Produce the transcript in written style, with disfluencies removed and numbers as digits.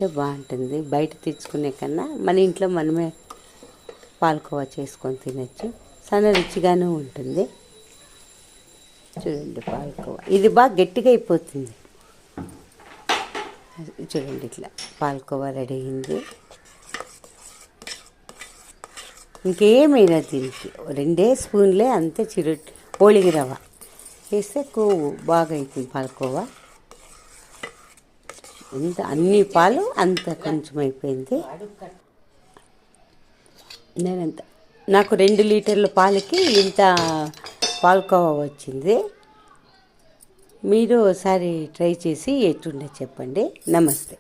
బాగుంటుంది. బయట తెచ్చుకునే కన్నా మన ఇంట్లో మనమే పాలకోవా చేసుకొని తినచ్చు. చాలా రుచిగానే ఉంటుంది. చూడండి పాలకోవా ఇది బాగా గట్టిగా అయిపోతుంది. చూడండి ఇట్లా పాలకోవా రెడీ అయింది. ఇంకేమైనా దీనికి 2 స్పూన్లే అంతే ఓలిగి రవ్వ వేస్తే కొవ్వు బాగా అవుతుంది పాలకోవా. ఎంత అన్ని పాలు అంత కొంచెం అయిపోయింది. నాకు 2 లీటర్ల పాలకి ఇంత పాలకోవా వచ్చింది. మీరు ఒకసారి ట్రై చేసి ఎట్లుండే చెప్పండి. నమస్తే.